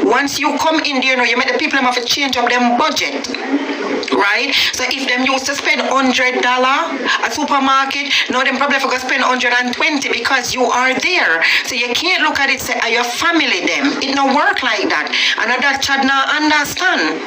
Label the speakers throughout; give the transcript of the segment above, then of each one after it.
Speaker 1: Once you come in there, you make the people have to change up them budget. Right? So if them used to spend $100 at supermarket, now them probably forgot to spend 120 because you are there. So you can't look at it say, are your family them? It don't work like that. And that Chad now understand.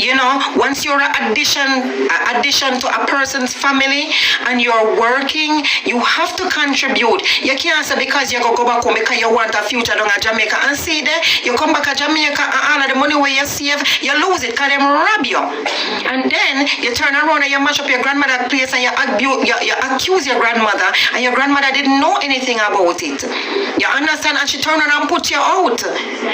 Speaker 1: You know, once you're an addition to a person's family and you're working, you have to contribute. You can't say because you go back home because you want a future down at Jamaica and see there, you come back to Jamaica and all of the money where you save, you lose it because them rob you. And then you turn around and you mash up your grandmother's place and you accuse your grandmother and your grandmother didn't know anything about it. You understand? And she turned around and put you out.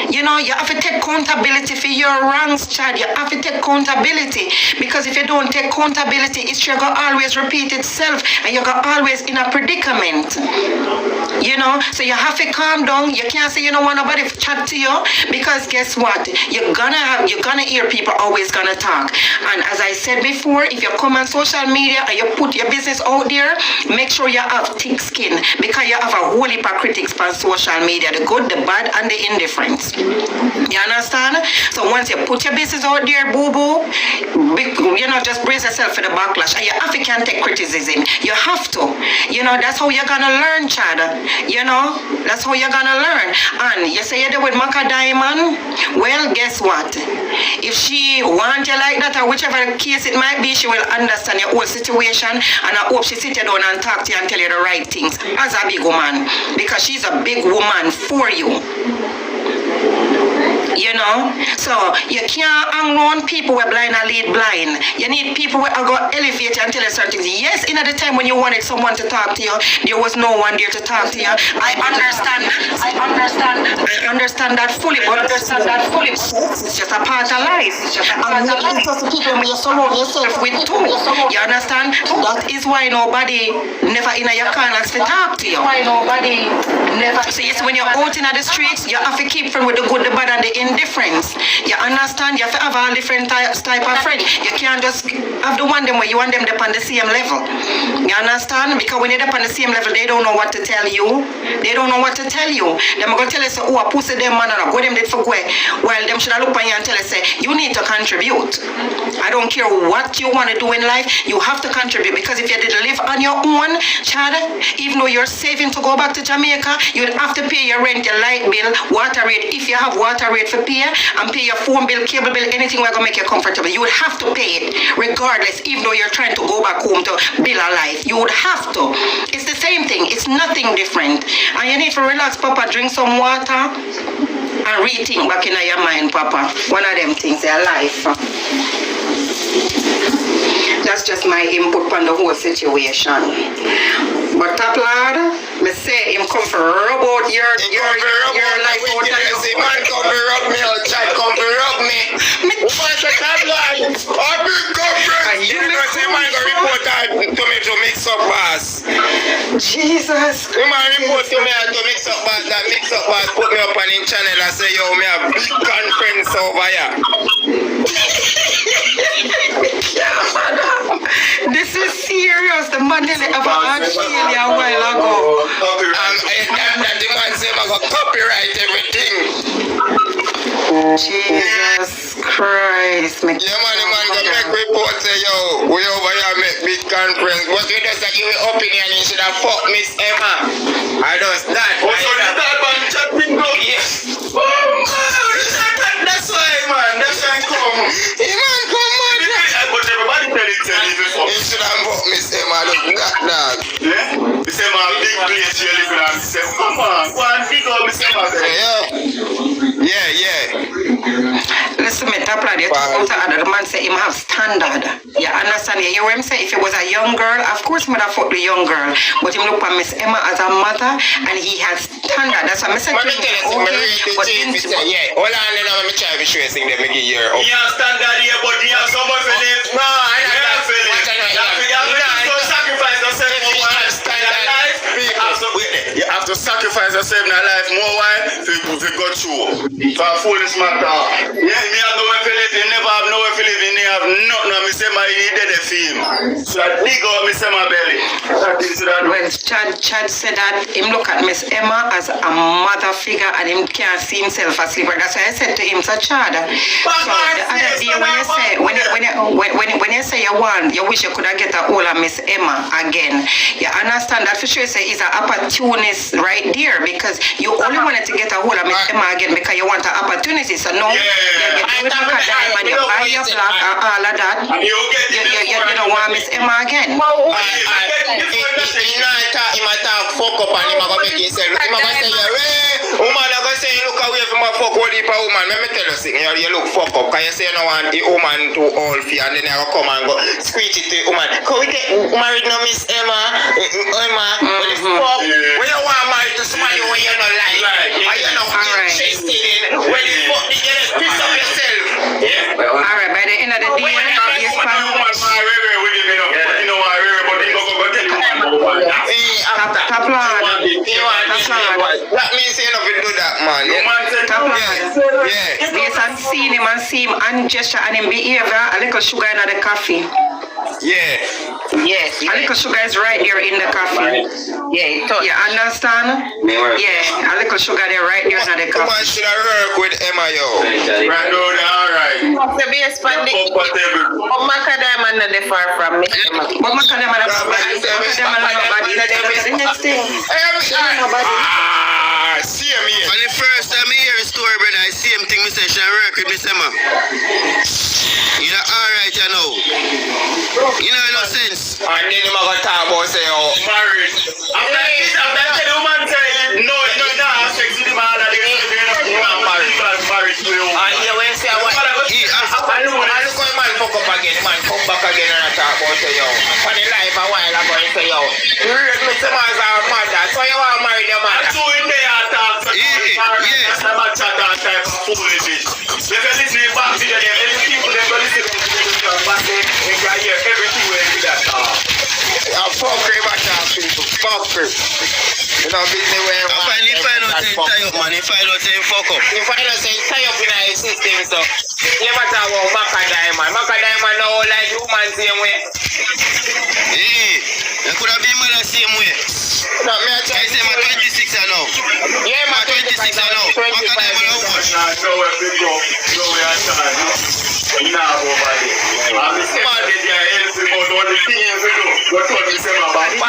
Speaker 1: You know, you have to take accountability for your wrongs, Chad. You have to take accountability, because if you don't take accountability, it's going to always repeat itself and you're going to always in a predicament. You know, so you have to calm down. You can't say you don't want nobody to chat to you, because guess what? You're gonna hear people always gonna talk. And as I said before, if you come on social media and you put your business out there, make sure you have thick skin, because you have a whole heap of critics on social media, the good, the bad, and the indifference. You understand? So once you put your business out there, boo-boo, you know, just brace yourself for the backlash. And you have to can take criticism. You have to. You know, that's how you're gonna learn, Chad. You know, that's how you're gonna learn. And you say you're there with Maka Diamond, well, guess what? If she wants you like that, or whichever case it might be, she will understand your whole situation, and I hope she sit you down and talk to you and tell you the right things as a big woman, because she's a big woman for you. You know, so you can't hang around people who are blind and lead blind. You need people who are going to elevate you and tell you certain things. Yes, in at the time when you wanted someone to talk to you, there was no one there to talk to you. I understand that fully, but it's just a part of life. And you just the people you surround yourself with too. You understand? That is why nobody never in your corners to talk to you. So yes, when you're out in the streets, you have to keep friends with the good, the bad, and the indifference. You understand? You have to have a different type of friend. You can't just have the one them where you want them up on the same level. You understand? Because when they're up on the same level, they don't know what to tell you. They don't know what to tell you. They're going to tell you, say, oh, I pussy them man and I go them did for go. Well, them should have looked at you and tell you, say, you need to contribute. I don't care what you want to do in life, you have to contribute. Because if you did live on your own, Chad, even though you're saving to go back to Jamaica, you'd have to pay your rent, your light bill, water rate, if you have water rate for pay, and pay your phone bill, cable bill, anything we're going to make you comfortable. You would have to pay it regardless, even though you're trying to go back home to build a life. You would have to. It's the same thing. It's nothing different. And you need to relax, Papa. Drink some water and rethink back in your mind, Papa. One of them things, your life. That's just my input on the whole situation. But top lad, me say him come for rub out your life out of you.
Speaker 2: See, man come for rub me out, Chad come for rub me. What's the top lad? I been come for you know say man go report to me to mix up boss.
Speaker 1: Jesus.
Speaker 2: You man report to me to mix up boss, that mix up boss put me up on him channel and say yo me have big conference over here.
Speaker 1: This is serious. The man didn't ever Australia a while ago.
Speaker 2: And the man say I got copyright everything.
Speaker 1: Jesus Christ.
Speaker 2: Yeah man, the man go make report say yo, we over here make big conference. But you just give me opinion, you should have fucked Miss Emma. I just that.
Speaker 3: Oh, so that man chat bingo?
Speaker 2: Yes.
Speaker 3: Oh man, that's why man, that's why come.
Speaker 2: The man come man.
Speaker 3: But everybody tell it before.
Speaker 2: You should have fucked Miss Emma, look that dog.
Speaker 3: Yeah? Miss Emma, big place you live in and say, come on, go and dig up Miss Emma.
Speaker 2: Yeah.
Speaker 1: Listen, me top lad, you talk about the man say him have standard. You understand? You hear what him say? If it was a young girl, of course him would have fought the young girl. But him look at Miss Emma as a mother and he has standard. That's what I said to him.
Speaker 2: Yeah, hold on, then I'm try to show you something that make you hear.
Speaker 3: He has standard here, but he has someone for live.
Speaker 2: No, I don't have
Speaker 3: You have to sacrifice yourself for one standard life. You have have to sacrifice yourself in life more while if you go through. For a foolish matter. Yeah, me have nowhere to live, you never have nowhere to live, you never have nothing. Me say my he did the film. So I dig out me say my belly.
Speaker 1: Well, Chad said that him look at Miss Emma as a mother figure and him can't see himself asleep. And that's why I said to him, so Chad, so the other day when you say you wish you could have get a hold of Miss Emma again, you understand that for sure say is an opportunist right there because you only wanted to get a hold of Miss Emma again because you want an opportunity. So no, you do it macadam and you buy your black and all of that. You don't want Miss Emma again.
Speaker 2: He might talk fuck up and he might make himself. He might say, hey, woman, I'm going to say, look away from my fuck all the woman. Let me tell you something. You look fuck up. Because you say no want the woman to all fee and then you come and go screech it to the woman. Can we get married now, Miss Emma? Emma, what the fuck? When you want married to somebody when you're not like, and you're not interested in, when the fuck did you just piss up yourself? Yeah.
Speaker 1: Alright, by the end of the day, you spend
Speaker 2: that means you never do that, man.
Speaker 1: Yes, and see him and gesture and him behavior, a little sugar in the coffee.
Speaker 2: Yeah.
Speaker 1: Yes. A little sugar is right there in the coffee. Yeah, you understand? Yeah, a little sugar there right there in the coffee.
Speaker 2: Come on, should I work with Emma, yo?
Speaker 3: Right, alright.
Speaker 4: The base for the macadam and not the far from me.
Speaker 1: But macadam and the next thing.
Speaker 2: See him here. And the first time I hear a story, brother, I see him think me say she work with Miss Emma. You know, alright, you know. You know, no sense. And then you might talk about say, oh, married. After the woman say, no, have sex with the man, married to you. And you will say, what? I look at man fuck up again, man come back again and talk about say, yo. For the life a while ago, you say, yo, you read Miss Emma's our mother, so you want to marry your mother.
Speaker 3: So in there, talk to yes. I'm a chat that type of foolishness. If you listen back to them, any people that go listen to them, back then, they can hear everything when you do that.
Speaker 2: Fuckery, my child, people. Fuckery. You know, business where you find out saying tie up, man. You find out saying fuck up. You find out saying tie up in our system, so you matter about macadam, man. Macadam, man, no like human same way. You could have been the same way. No, me I say my 26 I know. Yeah, my 26 I know. Macadam, man, how much?
Speaker 3: No, where we go. No, we are trying. Now, nobody. I'm saying they are helping about all the things we do. What told me say about it?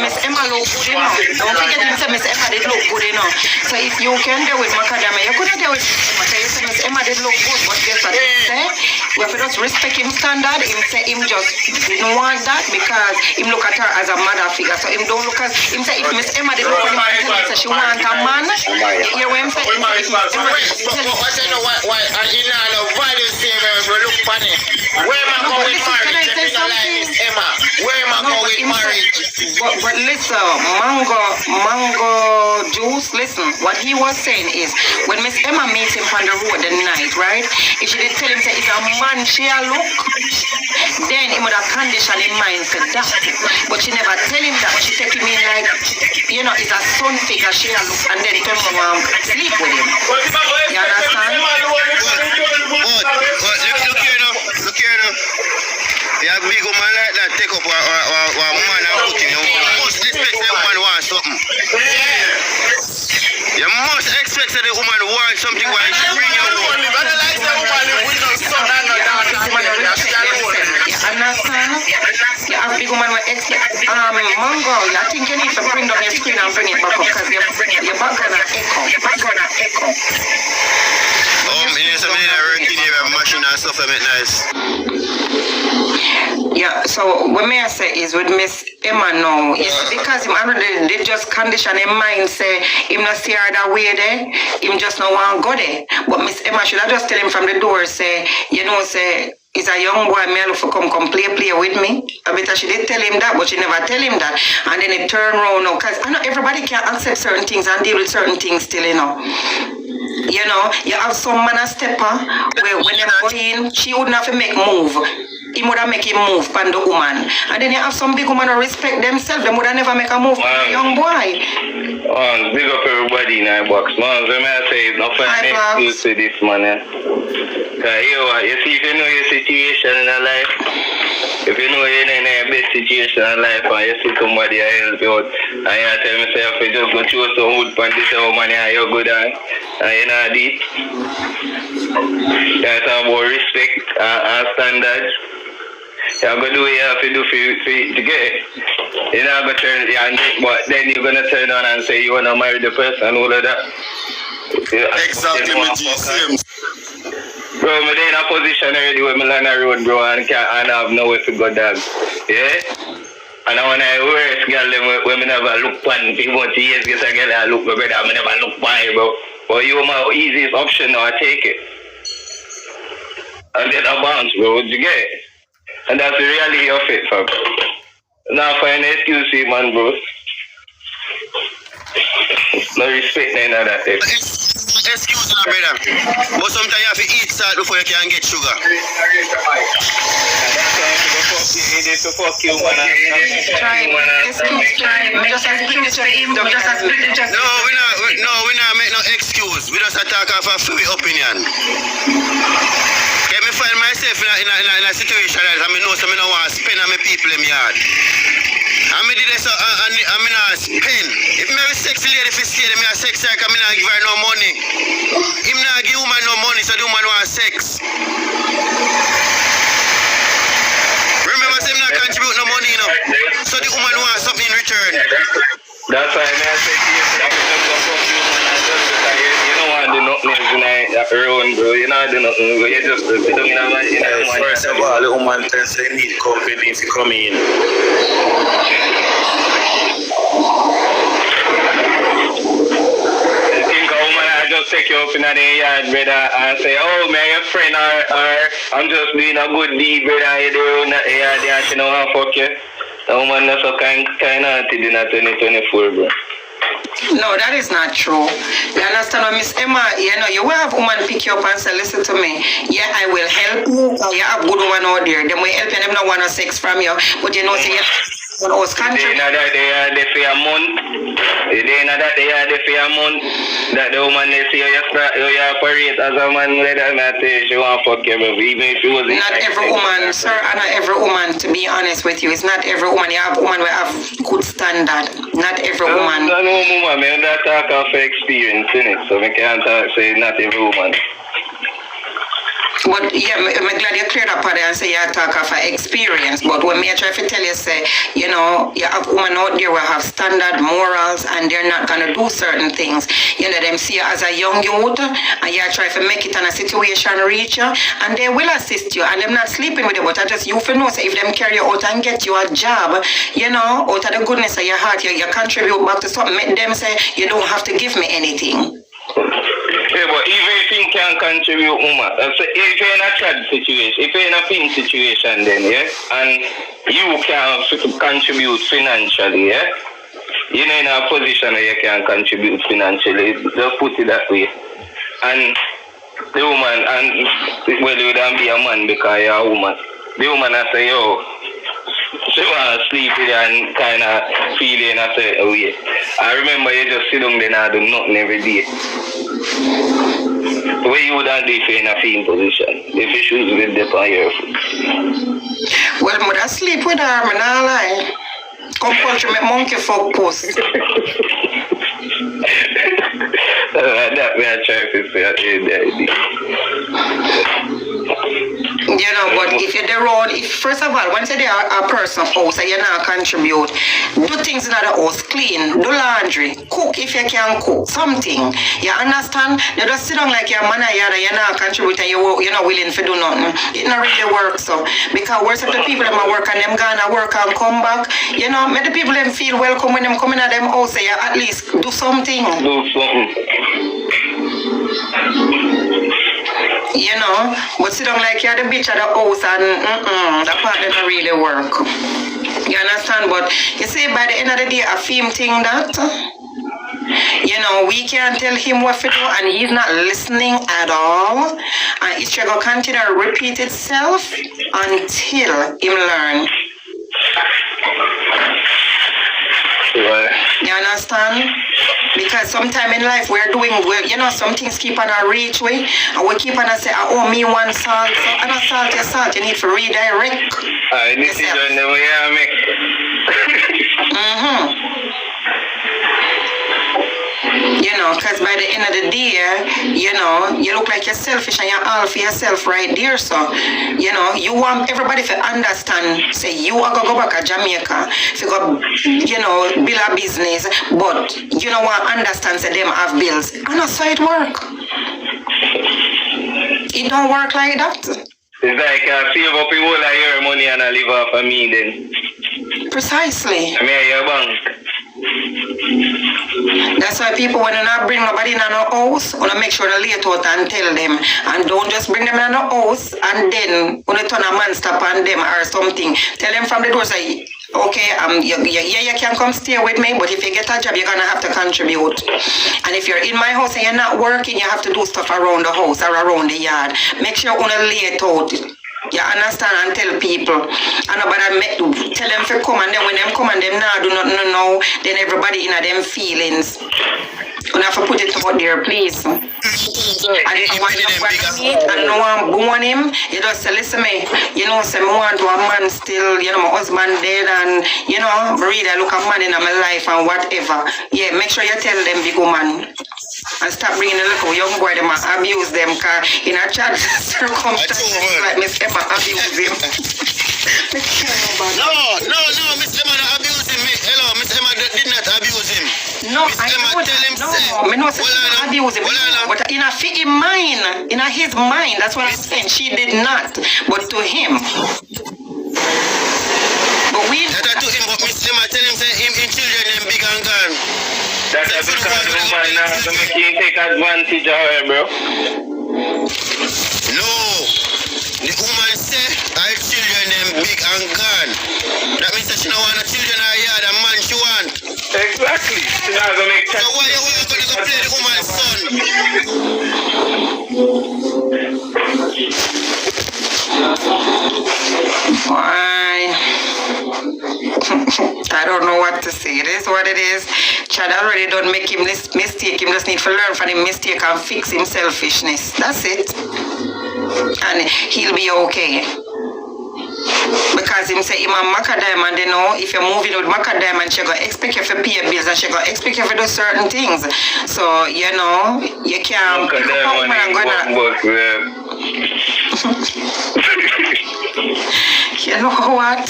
Speaker 1: Miss Emma look good enough. Don't forget Miss Emma did look good enough. So if you can do with macadamia, you couldn't do with Emma. So you say Miss Emma did look good, but guess what he say? We have to just respect him standard. Him say him just didn't want that because him look at her as a mother figure. So him don't look at him say if Miss Emma did look good enough, so she want a man. You know what I'm saying?
Speaker 2: Why you know value savers we look funny. Where am I going with marriage? Emma, where am I going with marriage?
Speaker 1: But listen, mango juice, listen, what he was saying is when Miss Emma meets him on the road the night, right? If she did tell him say it's a man she a look, then he would have conditioned in mind for that. But she never tell him that. She take him in like, you know, it's a son figure she a look and then come sleep with him. You understand?
Speaker 2: Look here now. You have big woman like that take up a man and put him. You must expect the woman want something. You must expect that the woman want something while she bring you home. You gotta like the woman with no son and no daughter.
Speaker 1: You understand? You have big woman with mango. I think you need to bring down your screen and bring it back up because your background echo.
Speaker 2: There's some working here and machine and stuff that make nice.
Speaker 1: Yeah, so what may I say is with Miss Emma now, it's because him they just condition him mind say him not see her that way there, him just not want to go there. But Miss Emma should have just tell him from the door say, you know, say he's a young boy, me look for come play with me. I bet she did tell him that, but she never tell him that. And then it turn around now, because I know everybody can accept certain things and deal with certain things still, you know. You know, you have some man a stepper where when they go in, she wouldn't have to make move. he would have make him move on the woman. And then you have some big women who respect themselves, they would have never make a move on a young boy.
Speaker 5: Big up everybody in our box, man. So I say, no find excuse to this, man. You see, if you know your situation in life, if you know you're in a best situation in life, and you see somebody help you out, and you tell myself, you just go through some wood pan this woman, and you're good at, and you're not deep. You talk about respect and standards. You're going to do what you have to do to get it. You're not going to turn it on, but then you're going to turn on and say you want to marry the person and all of that.
Speaker 3: Exactly, my G.
Speaker 5: Bro, I'm in a position already where I'm on the road, bro, and I have nowhere to go, dog. Yeah? And I want to worse girl when I never look on people to years, because I get a look, my brother, I never look by, bro. But you are my easiest option now, I take it. And then I bounce, bro, would you get it? And that's the reality of it, fam. Now find an excuse, man, bro. No respect, none of that.
Speaker 3: Excuse me, brother. But sometimes you have to eat salt before you can get sugar.
Speaker 5: And that's why you need to fuck you, man.
Speaker 3: No, we not make no excuse. We just attack off a free opinion. Let me find myself in a situation that I know some don't want to spend on my people in my yard. I did this, I'm not spend. If I have a sexy lady, if I stay there, I sex her, I'm not give her no money. I'm not give woman no money, so the woman want sex. Remember, I'm not contribute no money, you know. So the woman wants something in return.
Speaker 5: That's why I say to you, you don't want to do nothing around, bro. You don't do nothing, bro. You just sit down in a man.
Speaker 3: First of all, the woman tells you need company to come in.
Speaker 5: Just take you up in the yard, brother, and say, oh, man, your friend, or I'm just doing a good deed, brother, you do in the yard, and she don't want to fuck you. The woman is so kind of in 2024, bro.
Speaker 1: No, that is not true. You understand what Miss Emma, you know, you will have woman pick you up and say, listen to me, yeah, I will help you. You have good woman out there. Them will help you, them don't want no sex from you. But you know, say, on us country.
Speaker 5: They know that they are there for a month. They know that they are there for a month. That the woman they see you operate as a man, let her not say she want to fuck you, even if you was
Speaker 1: not every woman, sir, and not every woman, to be honest with you. It's not every woman. You have woman who have good standard. Not every woman.
Speaker 5: No, woman, man, that talk of experience, innit? So we can't say not every woman.
Speaker 1: But yeah, I'm glad you cleared up on it and say you talk of experience. But when me I try to tell you, say, you know, you have women out there who have standard morals and they're not gonna do certain things. You know, them see you as a young youth and you try to make it in a situation reach you and they will assist you and them not sleeping with you, but I just you for know say if them carry you out and get you a job, you know, out of the goodness of your heart, you contribute back to something, make them say you don't have to give me anything.
Speaker 5: Yeah, but even if you can contribute, so if you're in a Chad situation, if you're in a pin situation then, yeah, and you can contribute financially, yeah, you're in a position where you can contribute financially, just put it that way. And the woman, and well, you don't be a man because you're a woman. The woman I say, yo, she want to sleep with you and kind of feeling a certain way. I remember you just sit down there and do nothing every day. Where you wouldn't do if you're in a feeling position, if you should with the on your foot.
Speaker 1: Well, I sleep with her, I'm not lying. Compulsory make monkey fuck post.
Speaker 5: That way I try to say
Speaker 1: you know, but if you're the road, if first of all, once you're a person house and you not contribute, do things in the house, clean, do laundry, cook if you can cook, something. You understand? You just sit down like you're a man and you're not contributing, you're not willing to do nothing. It not really work so. Because worse of the people that work and them gonna work and come back, you know, make the people them feel welcome when them come in at them house, you at least do something.
Speaker 5: Do something.
Speaker 1: You know, but sit down like you're the bitch at the house and that part doesn't really work. You understand? But you see, by the end of the day, a film thing that You know, we can't tell him what to do, and he's not listening at all. And it's going to continue to repeat itself until him learn. You understand? Because sometime in life some things keep on our reach way, and we keep on say, oh, me one salt, so I don't salt your salt, you need to redirect.
Speaker 5: Decision the way I make.
Speaker 1: You know, because by the end of the day, you know, you look like you're selfish and you're all for yourself right there. So, you know, you want everybody to understand, say, you are going to go back to Jamaica, to go, you know, build a business, but you don't want to understand, say, them have bills. And that's how it work. It don't work like that.
Speaker 5: It's like I save up your whole of your money and I live off of me then.
Speaker 1: Precisely.
Speaker 5: I mean, your bank.
Speaker 1: That's why people, when you not bring nobody in a house, want to make sure to lay it out and tell them. And don't just bring them in a house and then when you turn a man stop on them or something. Tell them from the door, say, okay, you can come stay with me, but if you get a job, you're going to have to contribute. And if you're in my house and you're not working, you have to do stuff around the house or around the yard. Make sure you want to lay it out. You understand, and tell people. And nobody tell them to come, and then when them come and them now do not know, then everybody in them feelings. You have to put it out there, please. And if you want to meet and no one born him, you just say, listen me, you know, say, I want to a man still, you know, my husband dead, and, you know, really look a man in my life and whatever. Yeah, make sure you tell them, big woman. And stop bringing the little young boy them and abuse them, because in a chat circumstances like Miss Emma abuse him.
Speaker 3: No, Miss Emma not abuse him. Hello, Miss Emma did not abuse him.
Speaker 1: No,
Speaker 3: Miss Emma tell him
Speaker 1: I know she abuse him. But in his mind, that's what I'm saying. She did not, but to him. But we
Speaker 3: that to him, but Miss Emma tell him say him children them big and gone.
Speaker 5: That's because the woman now to make you take advantage of her, bro.
Speaker 3: No. The woman say her children them big and gone. That means that she don't want her children in her yard and man she want.
Speaker 5: Exactly. She's not gonna make
Speaker 3: so why you going to go play the woman's son?
Speaker 1: Why? I don't know what to say. It is what it is. Chad already don't make him this mistake. He just need to learn from the mistake and fix him selfishness. That's it. And he'll be okay. Because him say him and Macadam, and they know if you're moving with Macadam, and she gonna expect you to pay bills and she gonna expect you to do certain things. So you know you can't pick up a woman and go You know what?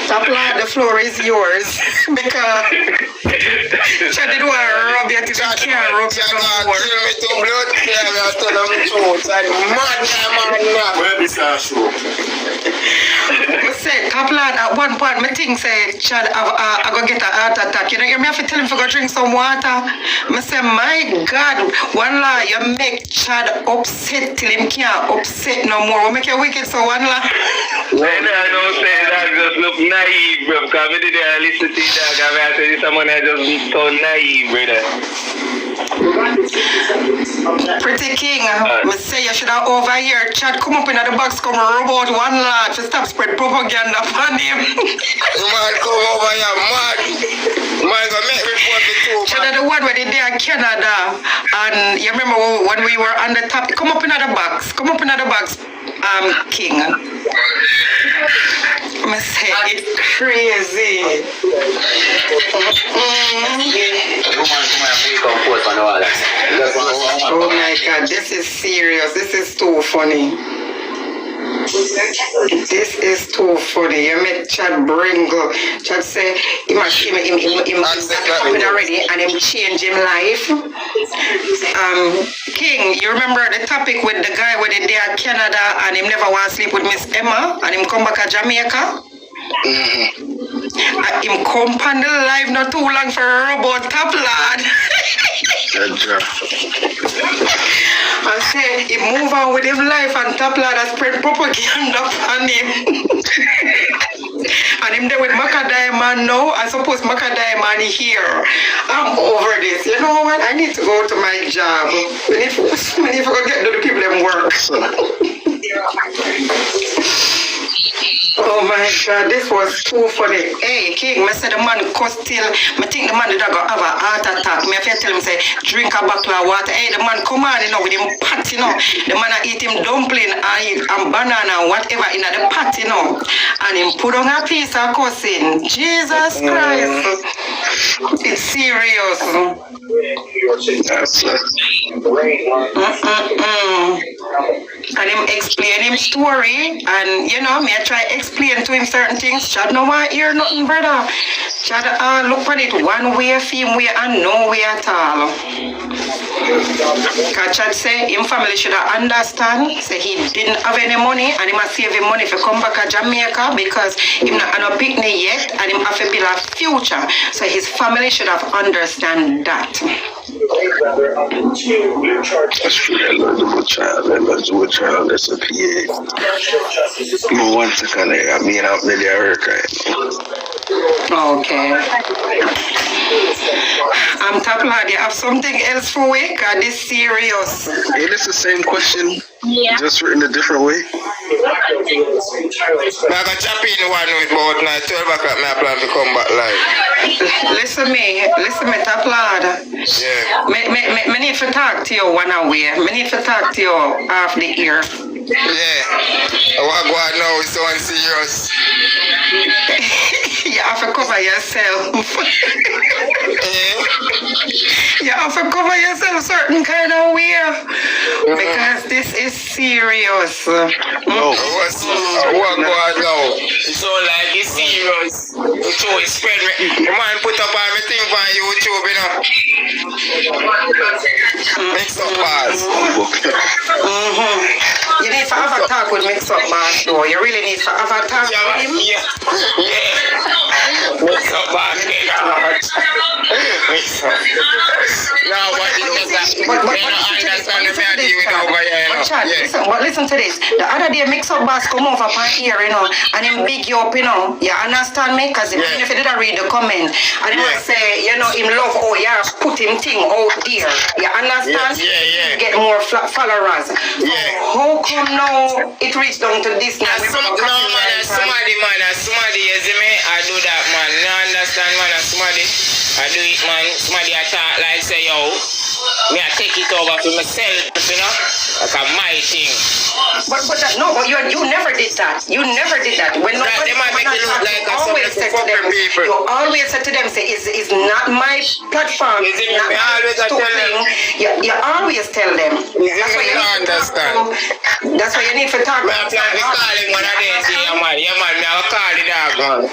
Speaker 1: Top lad, the floor is yours. Because she didn't want to rub you till you can't rub you no more. I said, top lad, at one point, my thing said, Chad, I go get a heart attack. You know, you have to tell him to go drink some water. I said, my God, one lie, you make Chad upset till him can't upset no more. We make you wicked, so one lie.
Speaker 5: Well, I don't say that just look naive, bro. Because I didn't listen to that. I said, someone that just so naive, brother.
Speaker 1: Pretty King, I say you should have over here. Chad, come up in the box, come rub out one lad to stop spread propaganda on him.
Speaker 2: Man, come over here, man. Man, go make report the two.
Speaker 1: Chad, the one where they there in Canada, and you remember when we were on the top, come up in the box, King. I say it's crazy. Oh my God, this is serious. This is too funny. This is too funny. You met Chad Bringle. Chad say him already and him change him life. King, you remember the topic with the guy with the day at Canada and him never want to sleep with Miss Emma and him come back to Jamaica? Him come on the live not too long for a robot top lad. I say he move on with his life and top lad has spread propaganda on him. And him him there with Macadamia now. I suppose Macadamia here. I'm over this. You know what? I need to go to my job. We need to go get to the people them work. Oh my God, this was too funny. Hey, King, I said the man could still, I think the man did have a heart attack. I have to tell him, say, drink a bottle of water. Hey, the man come on, with him pot, The man eat him dumpling and banana, whatever, in the pot, And him put on a piece of cousin. Jesus Christ. It's serious. And him explain him story, and me I try explain to him certain things. Chad no want hear nothing, brother. Chad look for it one way, film way, and no way at all. Cause Chad say him family should understand. Say he didn't have any money, and he must save him money if he come back to Jamaica because him not on a picnic yet, and him have to build a future. So his family should have understand that.
Speaker 6: That's true. I love the child. I love the child. That's a PA. No one to kind of, I mean, out there, they're
Speaker 1: okay. I'm top lad. You have something else for we? Cause this serious.
Speaker 6: Hey, it's the same question. Yeah. Just written a different way.
Speaker 2: I got jump in one with about 12 o'clock. I plan to come back live.
Speaker 1: Listen me, top lad.
Speaker 2: Yeah.
Speaker 1: Me need to talk to you one away. Me need to talk to you off the ear.
Speaker 2: Yeah. What go on now is so serious.
Speaker 1: You have to cover yourself. You have to cover yourself certain kind of way. Because this is serious.
Speaker 2: What go on now? It's all like it's serious. It's all spread. The man put up everything on YouTube, Mix up bars.
Speaker 1: You need to have a talk with Mix Up Bars, though. You really need to have a talk with him.
Speaker 2: Yeah. Mix up bars. Mix up. No, but
Speaker 1: listen to this. The other day, Mix Up Bars come over my ear, and him big you up, You understand me? Because even if you didn't read the comment, and he must say, him love, put him thing out there. You understand?
Speaker 2: Yeah.
Speaker 1: Get more followers. How come now it reached down to this now?
Speaker 2: Somebody, you see me? I do that, man. You understand, man? Somebody, I do it, man. Somebody I talk like say, yo, me I take it over for myself, like a my thing.
Speaker 1: But you never did that. You never did that. When nobody always said to them, you always said to them, say, it's not my platform. It's not my thing. You always tell them. That's why you need to talk. That's why you need to talk.
Speaker 2: I'm planning to call him one of these, man. Yeah, man. I'll call the dog, man.